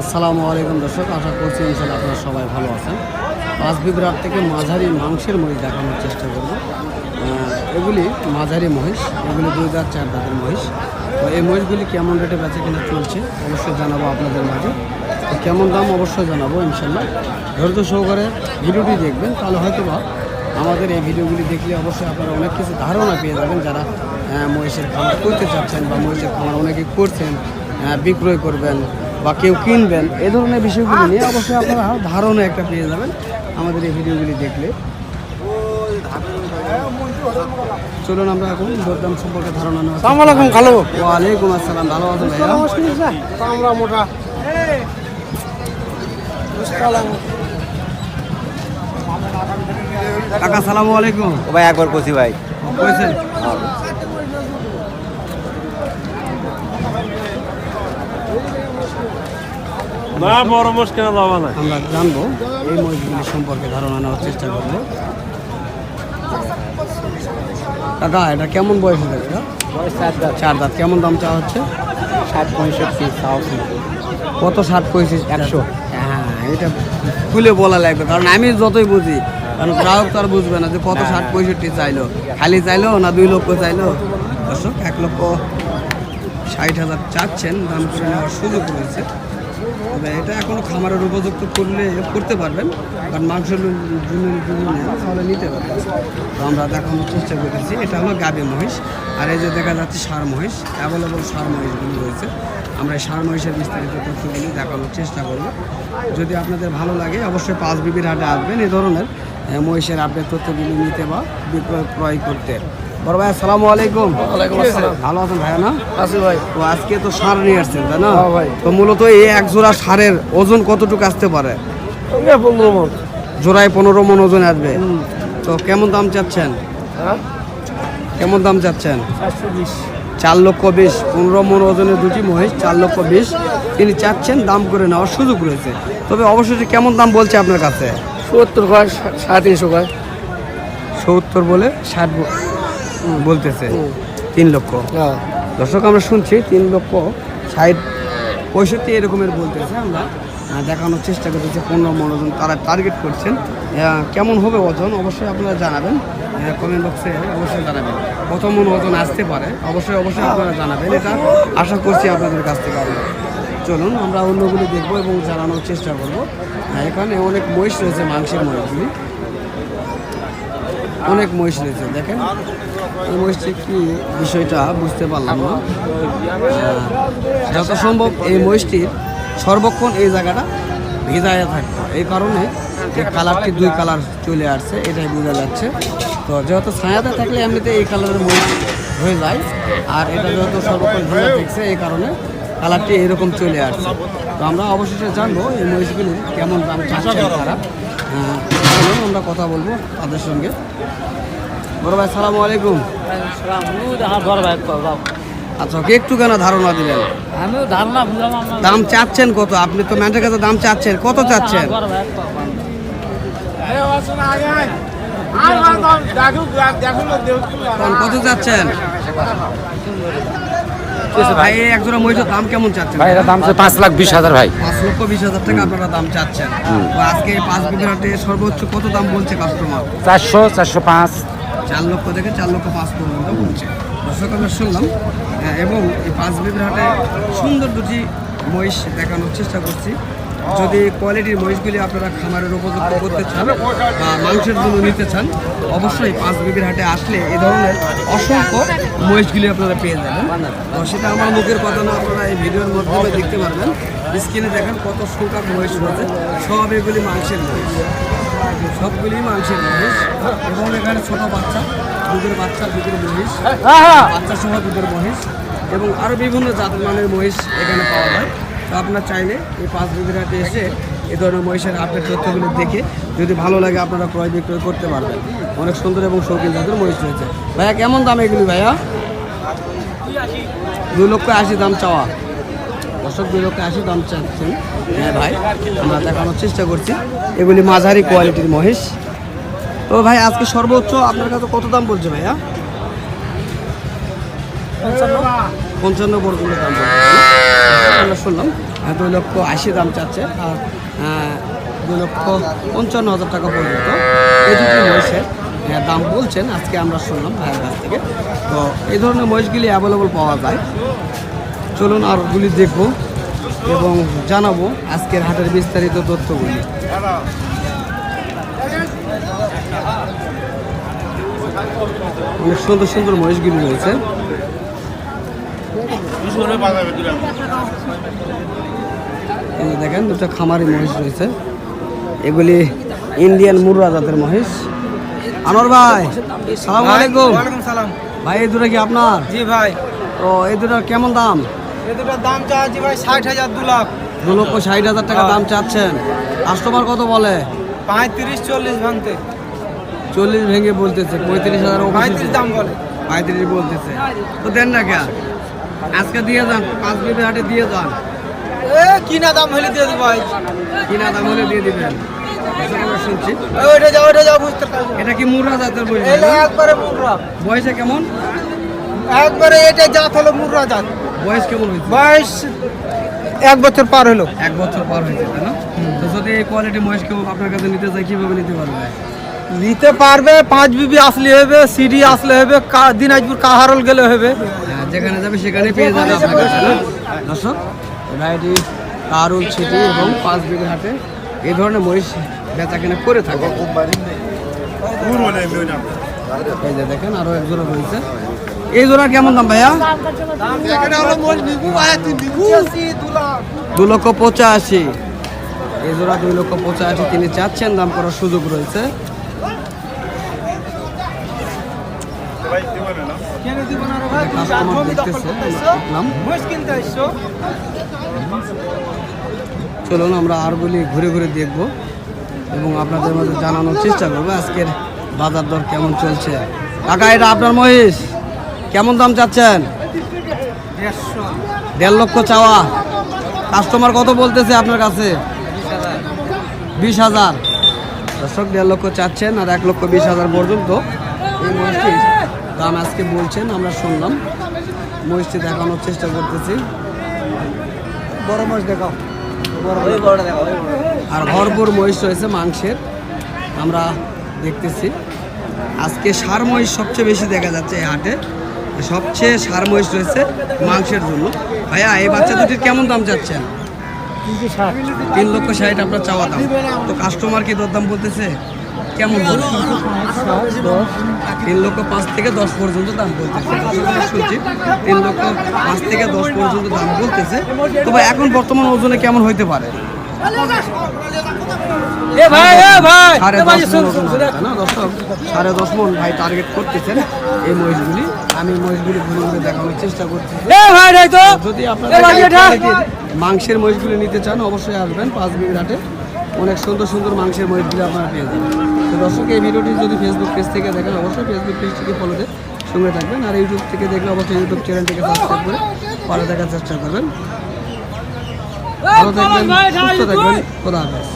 আসসালামু আলাইকুম দর্শক, আশা করছি ইনশাআল্লাহ আপনারা সবাই ভালো আছেন। পাঁচ বিবরাট থেকে মাঝারি মাংসের মহিষ দেখানোর চেষ্টা করব। এগুলি মাঝারি মহিষ, এগুলি 2 দাঁত 4 দাঁতের মহিষ। তো এই মহিষগুলি কেমন রেটে বেচা কিনা চলছে অবশ্যই জানাবো আপনাদের মাঝে। তো কেমন দাম অবশ্যই জানাবো ইনশাআল্লাহ। ধৈর্য সহকারে ভিডিওটি দেখবেন, তাহলে হয়তো বা আমাদের এই ভিডিওগুলি দেখলে অবশ্যই আপনারা অনেক কিছু ধারণা পেয়ে যাবেন। যারা মহিষের খামার করতে চাচ্ছেন বা মহিষের খামার অনেকে করছেন, বিক্রয় করবেন বা কেউ কিনবেন, এই ধরনের বিষয়গুলি নিয়ে অবশ্যই আপনারা ধারণা একটা পেয়ে যাবেন আমাদের এই ভিডিওগুলি দেখলে। চলুন আমরা এখন দরদাম সম্পর্কে ধারণা নেওয়া। ওয়ালাইকুম আসসালাম, ভালো আছেন ভাইয়া? আমরা মোটা কাকা সালামু আলাইকুম। ভাই একবার কইছি ভাই কইছেন না বড় মুশকিল যাওয়া না। আমরা জানবো এই মহিষগুলি সম্পর্কে ধারণা নেওয়ার চেষ্টা করবো। কাকা এটা কেমন বয়স হয়ে গেছে? 4 দাঁত। কেমন দাম চাওয়া হচ্ছে? 60-65 কত 60-65? 100। হ্যাঁ, এটা খুলে বলা লাগবে, কারণ আমি যতই বুঝি, কারণ গ্রাহক তো আর বুঝবে না যে কত 60-65 চাইলো, খালি চাইলো না 2 লক্ষ চাইলো। দর্শক 1,60,000 চাচ্ছেন, দাম করে নেওয়ার সুযোগ রয়েছে। তবে এটা এখনো খামারের উপযুক্ত করতে পারবেন, কারণ মাংসের জন্য তাহলে নিতে পারবেন। তো আমরা দেখানোর চেষ্টা করেছি, এটা হলো গাভী মহিষ। আর এই যে দেখা যাচ্ছে ষাঁড় মহিষ, অ্যাভেলেবল ষাঁড় মহিষগুলি রয়েছে। আমরা এই ষাঁড় মহিষের বিস্তারিত তথ্যগুলি দেখানোর চেষ্টা করব। যদি আপনাদের ভালো লাগে অবশ্যই পাঁচ বিবির হাটে আসবেন এই ধরনের মহিষের আপডেট তথ্যগুলি নিতে বা ক্রয় করতে। বড় ভাই আসসালামু আলাইকুম। ওয়ালাইকুম আসসালাম। ভালো আছেন ভাইয়া? না আছি ভাই। তো আজকে তো ষাঁড় নিয়ে আসছেন তাই না? হ্যাঁ ভাই। তো মূলত এই এক জোড়া ষাঁড়ের ওজন কতটুকু আসতে পারে? 15 মণ। জোড়ায় 15 মণ ওজন আসবে। তো কেমন দাম চাচ্ছেন? কেমন দাম চাচ্ছেন? 420। 4,20,000। 15 মণ ওজনের দুটি মহিষ, 4,20,000 তিনি চাচ্ছেন, দাম করে নেওয়ার সুযোগ রয়েছে। তবে অবশ্যই কেমন দাম বলছে আপনার কাছে? 70 কয়, 350 কয়। 70 বলে 60 বলতেছে। 3 লক্ষ। হ্যাঁ। দর্শক আমরা শুনছি 3,60,000-65,000 এরকমের বলতেছে। আমরা দেখানোর চেষ্টা করতেছি 15 মণ ওজন তারা টার্গেট করছেন। কেমন হবে ওজন অবশ্যই আপনারা জানাবেন, কমেন্ট বক্সে অবশ্যই জানাবেন। কত মণ ওজন আসতে পারে অবশ্যই আপনারা জানাবেন, এটা আশা করছি আপনাদের কাছ থেকে। চলুন আমরা অন্যগুলি দেখবো এবং জানানোর চেষ্টা করব। এখানে অনেক মহিষ রয়েছে, মাংসের মহিষগুলি অনেক মহিষ রয়েছে। দেখেন এই মহিষটি কি বিষয়টা বুঝতে পারলাম না। যত সম্ভব এই মহিষটির সর্বক্ষণ এই জায়গাটা ভিজাইয়া থাকতো, এই কারণে যে কালারটি 2 কালার চলে আসছে, এটাই বোঝা যাচ্ছে। তো যেহেতু ছায়াতে থাকলে এমনিতে এই কালারের মহিষ হয়ে যায়, আর এটা যেহেতু সর্বক্ষণ ভিজা থাকছে এই কারণে কালারটি এরকম চলে আসছে। তো আমরা অবশেষে জানবো এই মহিষগুলির কেমন দাম চাচ্ছে তারা। আমরা কথা বলবো তাদের সঙ্গে। বড় ভাই সালামু আলাইকুম। আচ্ছা, একটু কেন ধারণা দিলেন? দাম চাচ্ছেন কত? আপনি তো ম্যানের কাছে দাম চাচ্ছেন, কত চাচ্ছেন? কত চাচ্ছেন ভাই? এক জোড়া মহিষের দাম কেমন চাচ্ছেন? ভাই এর দাম 5,20,000 ভাই। 5,20,000 টাকা আপনারা দাম চাচ্ছেন। তো আজকে 5 বিঘের হাটে সর্বোচ্চ কত দাম বলছে কাস্টমার? 400, 405। 4 লক্ষ থেকে 4,05,000 পর্যন্ত বলছে। দর্শক আমরা শুনলাম, এবং এই 5 বিঘের হাটে সুন্দর দুটি মহিষ দেখানোর চেষ্টা করছি। যদি কোয়ালিটির মহিষগুলি আপনারা খামারের উপযুক্ত করতে চান বা মাংসের জন্য নিতে চান, অবশ্যই 5 বিঘের হাটে আসলে এই ধরনের অসংখ্য মহিষগুলি আপনারা পেয়ে যাবেন। তো সেটা আমার মুখের কথা না, আপনারা এই ভিডিওর মাধ্যমে দেখতে পারবেন। স্ক্রিনে দেখেন কত সংখ্যক মহিষ রয়েছে, সব এগুলি মাংসের মহিষ, সবগুলি মাংসের মহিষ। এবং এখানে ছোট বাচ্চা, দুধের বাচ্চা, দুধের মহিষ, বাচ্চা সহ দুধের মহিষ এবং আরও বিভিন্ন জাতমানের মহিষ এখানে পাওয়া যায়। তো আপনার চাইলে এই 5 বিঘের হাটে এসে এই ধরনের মহিষের আপডেট তথ্যগুলো দেখে যদি ভালো লাগে আপনারা ক্রয় বিক্রয় করতে পারবেন। অনেক সুন্দর এবং শৌখিন জাতের মহিষ রয়েছে। ভাইয়া কেমন দাম এগুলি ভাইয়া? 2,80,000 দাম চাওয়া। দর্শক 2,80,000 দাম চাচ্ছেন। হ্যাঁ ভাই, আমরা দেখানোর চেষ্টা করছি। এগুলি মাঝারি কোয়ালিটির মহিষ। তো ভাই আজকে সর্বোচ্চ আপনার কাছে কত দাম বলছে ভাইয়া? 55 পর্যন্ত দাম বলছে। শুনলাম 2,80,000 দাম চাচ্ছে, আর 2,55,000 টাকা পর্যন্ত এই দুটি মহিষের দাম বলছেন আজকে আমরা শুনলাম ভাইয়ের কাছ থেকে। তো এই ধরনের মহিষগুলি অ্যাভেলেবল পাওয়া যায়। চলুন আরগুলি দেখবো এবং জানাবো আজকের হাটের বিস্তারিত তথ্যগুলি। অনেক সুন্দর সুন্দর মহিষগুলি রয়েছে। এই যে দেখেন দুটো খামারি মহিষ রয়েছে, এগুলি ইন্ডিয়ান মুর্রা জাতের মহিষ। আনোয়ার ভাই, সালাম আলাইকুম। ওয়ালাইকুম সালাম। ভাই এই দুটো কি আপনার? জি ভাই, তো এই দুটোর কেমন দাম? এই দুটোর দাম চাচ্ছি ভাই 60,000, 2 লাখ। 2,60,000 টাকা দাম চাচ্ছেন। কাস্টমার কত বলে? 35-40 ভাঙতে। 40 ভেঙে বলতেছে, 35,000 35 দাম বলে। 35 বলতেছে। তো দেন না কে, আজকে দিয়ে যান, 5 বিঘে হাটে দিয়ে যান। কিনা দাম হলে দিয়ে দেবো ভাই। কিনা দাম হলে দিয়ে দিবেন। শুনছি ওইটা যাও বুঝতে পারবো। এটা কি মুর্রা জাতের বই? এটা একবারে মুর্রা। বয়সে কেমন? একবারে এটা জাত হলো মুর্রা জাত। বয়স কেমন হয়েছে? বয়স 1 বছর পার হলো। 1 বছর পার হয়েছে, তাই না? তো যদি এই কোয়ালিটি মহিষ কেউ আপনার কাছে নিতে চায় কিভাবে নিতে পারবে? নিতে পারবে, 5 বিবি আসলে হবে, সিডি আসলে হবে, দিনাজপুর কাহারল গেলে হবে। হ্যাঁ, যেখানে যাবে সেখানে পেয়ে যাবে আপনার কাছে, না? দর্শক, রাইডি কারুল সিটি এবং 5 বিঘা হাটে এই ধরনের মহিষ বেচা কেনা করে থাকে। এই যে দেখেন আরো এক জোড়া রয়েছে। এই জোড়া কেমন দাম ভাইয়া? 2,85,000। এই জোড়া 2,85,000 তিনি চাচ্ছেন, দাম করার সুযোগ রয়েছে। কাস্টমার দেখতেছে, দেখলাম। চলুন আমরা আরগুলি ঘুরে ঘুরে দেখব এবং আপনাদের মধ্যে জানানোর চেষ্টা করবো আজকের বাজার দর কেমন চলছে। কাকা, এটা আপনার মহিষ, কেমন দাম চাচ্ছেন? 1.5 লক্ষ চাওয়া। কাস্টমার কত বলতেছে আপনার কাছে? 20,000। দর্শক 1.5 লক্ষ চাচ্ছেন আর 1,20,000 পর্যন্ত এই মহিষটির দাম আজকে বলছেন, আমরা শুনলাম। মহিষটি দেখানোর চেষ্টা করতেছি। বড় মাছ দেখাও। আর ভরপুর মহিষ রয়েছে মাংসের, আমরা দেখতেছি। আজকে ষাঁড় মহিষ সবচেয়ে বেশি দেখা যাচ্ছে এই হাটে, সবচেয়ে ষাঁড় মহিষ রয়েছে মাংসের জন্য। ভাইয়া, এই বাচ্চা দুটির কেমন দাম চাচ্ছেন? 3,60,000 আপনার চাওয়া দাম। তো কাস্টমার কি দরদাম বলতেছে কেমন? 3,05,000 থেকে 10 পর্যন্ত দাম বলতেছে। শুনছি 3,05,000 থেকে 10 পর্যন্ত দাম বলতেছে। তবে এখন বর্তমান ওজনে কেমন হইতে পারে? 10.5 মণ ভাই টার্গেট করতেছেন এই মহিষগুলি। আমি মহিষগুলি ঘুরে ঘুরে দেখানোর চেষ্টা করছি। যদি আপনারা মাংসের মহিষগুলি নিতে চান অবশ্যই আসবেন 5 বিঘা হাটে। অনেক সুন্দর সুন্দর মাংসের মহিষগুলি আপনারা পেয়ে যাবেন। তো দর্শক, এই ভিডিওটি যদি ফেসবুক পেজ থেকে দেখেন অবশ্যই ফেসবুক পেজটিকে ফলো দিয়ে সঙ্গে থাকবেন, আর ইউটিউব থেকে দেখলে অবশ্যই ইউটিউব চ্যানেলটিকে সাবস্ক্রাইব করে পরে দেখার চেষ্টা করবেন। ভালো থাকবেন, সুস্থ থাকবেন, খোদা হাফেজ।